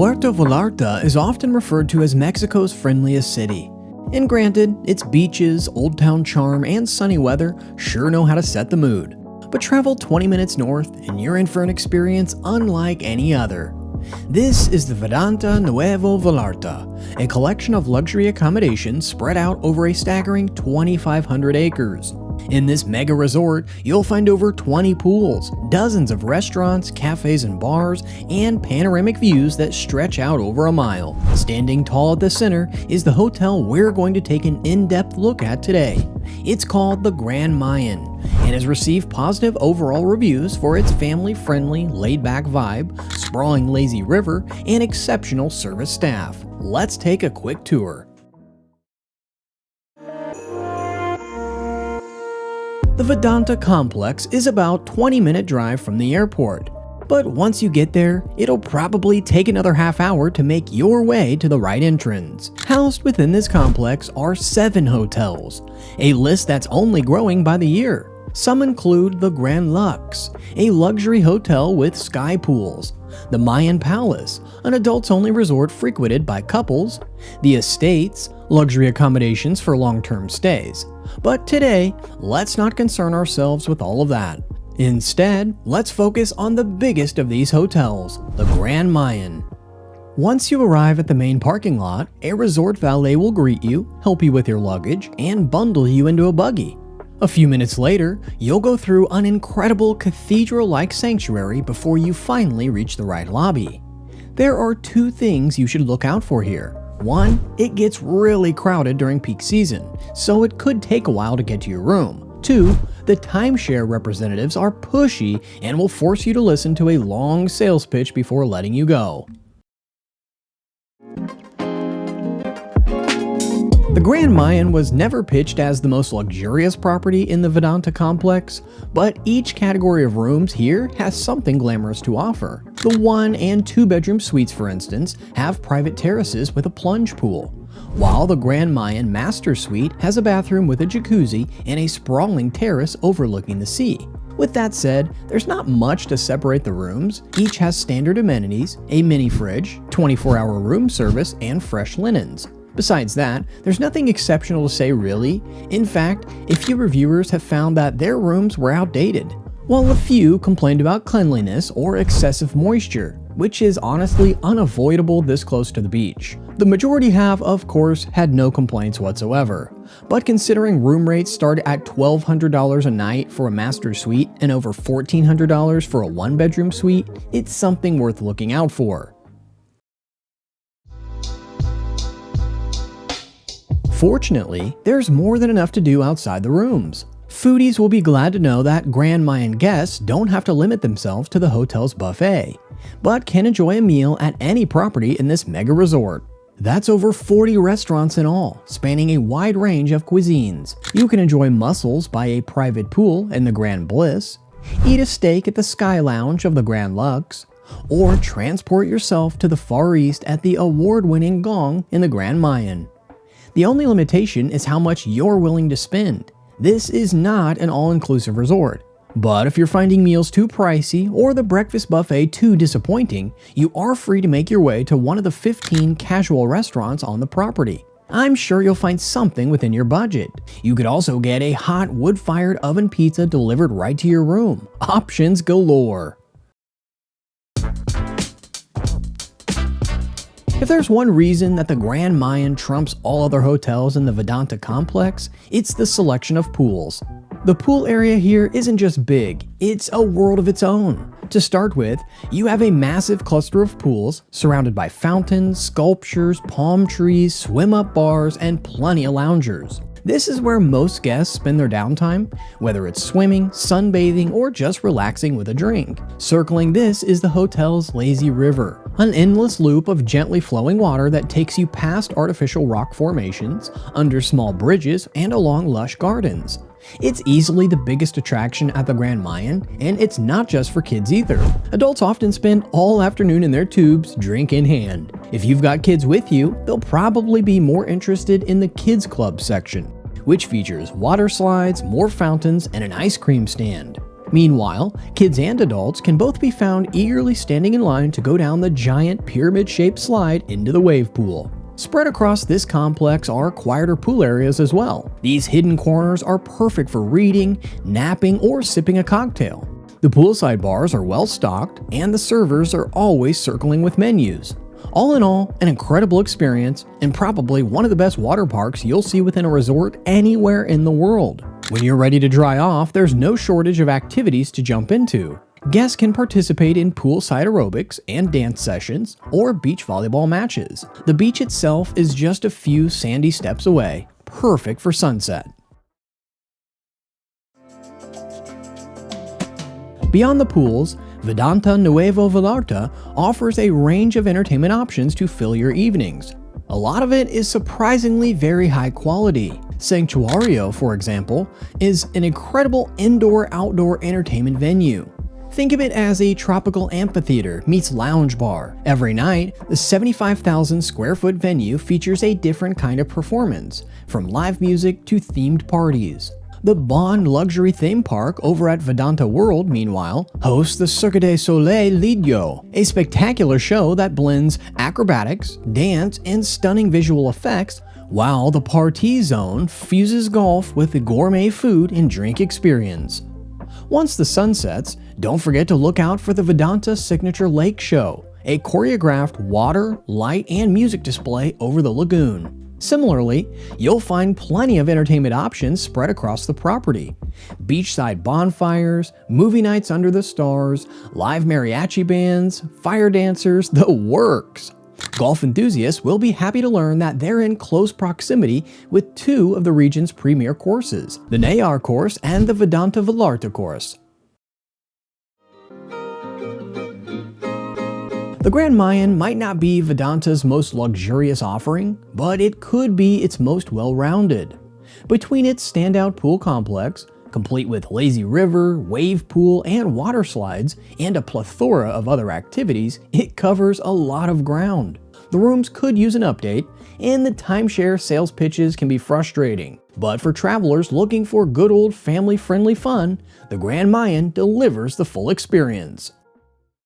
Puerto Vallarta is often referred to as Mexico's friendliest city. And granted, its beaches, old town charm, and sunny weather sure know how to set the mood. But travel 20 minutes north and you're in for an experience unlike any other. This is the Vidanta Nuevo Vallarta, a collection of luxury accommodations spread out over a staggering 2,500 acres. In this mega resort, you'll find over 20 pools, dozens of restaurants, cafes and bars, and panoramic views that stretch out over a mile. Standing tall at the center is the hotel we're going to take an in-depth look at today. It's called the Grand Mayan and has received positive overall reviews for its family-friendly, laid-back vibe, sprawling lazy river, and exceptional service staff. Let's take a quick tour. The Vidanta complex is about 20-minute drive from the airport, but once you get there, it'll probably take another half hour to make your way to the right entrance. Housed within this complex are 7 hotels, a list that's only growing by the year. Some include the Grand Lux, a luxury hotel with sky pools, the Mayan Palace, an adults-only resort frequented by couples, the Estates, luxury accommodations for long-term stays. But today, let's not concern ourselves with all of that. Instead, let's focus on the biggest of these hotels, the Grand Mayan. Once you arrive at the main parking lot, a resort valet will greet you, help you with your luggage, and bundle you into a buggy. A few minutes later, you'll go through an incredible cathedral-like sanctuary before you finally reach the right lobby. There are 2 things you should look out for here. 1, it gets really crowded during peak season, so it could take a while to get to your room. 2, the timeshare representatives are pushy and will force you to listen to a long sales pitch before letting you go. The Grand Mayan was never pitched as the most luxurious property in the Vidanta complex, but each category of rooms here has something glamorous to offer. The 1- and 2-bedroom suites, for instance, have private terraces with a plunge pool, while the Grand Mayan Master Suite has a bathroom with a jacuzzi and a sprawling terrace overlooking the sea. With that said, there's not much to separate the rooms. Each has standard amenities, a mini fridge, 24-hour room service, and fresh linens. Besides that, there's nothing exceptional to say really. In fact, a few reviewers have found that their rooms were outdated, while a few complained about cleanliness or excessive moisture, which is honestly unavoidable this close to the beach. The majority have, of course, had no complaints whatsoever. But considering room rates start at $1,200 a night for a master suite and over $1,400 for a 1-bedroom suite, it's something worth looking out for. Fortunately, there's more than enough to do outside the rooms. Foodies will be glad to know that Grand Mayan guests don't have to limit themselves to the hotel's buffet, but can enjoy a meal at any property in this mega resort. That's over 40 restaurants in all, spanning a wide range of cuisines. You can enjoy mussels by a private pool in the Grand Bliss, eat a steak at the Sky Lounge of the Grand Lux, or transport yourself to the Far East at the award-winning Gong in the Grand Mayan. The only limitation is how much you're willing to spend. This is not an all-inclusive resort. But if you're finding meals too pricey or the breakfast buffet too disappointing, you are free to make your way to one of the 15 casual restaurants on the property. I'm sure you'll find something within your budget. You could also get a hot wood-fired oven pizza delivered right to your room. Options galore. If there's one reason that the Grand Mayan trumps all other hotels in the Vidanta complex, it's the selection of pools. The pool area here isn't just big, it's a world of its own. To start with, you have a massive cluster of pools surrounded by fountains, sculptures, palm trees, swim-up bars, and plenty of loungers. This is where most guests spend their downtime, whether it's swimming, sunbathing, or just relaxing with a drink. Circling this is the hotel's lazy river, an endless loop of gently flowing water that takes you past artificial rock formations, under small bridges, and along lush gardens. It's easily the biggest attraction at the Grand Mayan, and it's not just for kids either. Adults often spend all afternoon in their tubes, drink in hand. If you've got kids with you, they'll probably be more interested in the kids club section, which features water slides, more fountains, and an ice cream stand. Meanwhile, kids and adults can both be found eagerly standing in line to go down the giant pyramid-shaped slide into the wave pool. Spread across this complex are quieter pool areas as well. These hidden corners are perfect for reading, napping, or sipping a cocktail. The poolside bars are well stocked, and the servers are always circling with menus. All in all, an incredible experience, and probably one of the best water parks you'll see within a resort anywhere in the world. When you're ready to dry off, there's no shortage of activities to jump into. Guests can participate in poolside aerobics and dance sessions, or beach volleyball matches. The beach itself is just a few sandy steps away, perfect for sunset. Beyond the pools, Vidanta Nuevo Vallarta offers a range of entertainment options to fill your evenings. A lot of it is surprisingly very high quality. Sanctuario, for example, is an incredible indoor-outdoor entertainment venue. Think of it as a tropical amphitheater meets lounge bar. Every night, the 75,000 square foot venue features a different kind of performance, from live music to themed parties. The Bond luxury theme park over at Vidanta World, meanwhile, hosts the Cirque du Soleil Lido, a spectacular show that blends acrobatics, dance, and stunning visual effects, while the Party Zone fuses golf with the gourmet food and drink experience. Once the sun sets, don't forget to look out for the Vidanta Signature Lake Show, a choreographed water, light, and music display over the lagoon. Similarly, you'll find plenty of entertainment options spread across the property. Beachside bonfires, movie nights under the stars, live mariachi bands, fire dancers, the works. Golf enthusiasts will be happy to learn that they're in close proximity with two of the region's premier courses, the Nayar course and the Vidanta Vallarta course. The Grand Mayan might not be Vidanta's most luxurious offering, but it could be its most well-rounded. Between its standout pool complex, complete with lazy river, wave pool, and water slides, and a plethora of other activities, it covers a lot of ground. The rooms could use an update, and the timeshare sales pitches can be frustrating. But for travelers looking for good old family-friendly fun, the Grand Mayan delivers the full experience.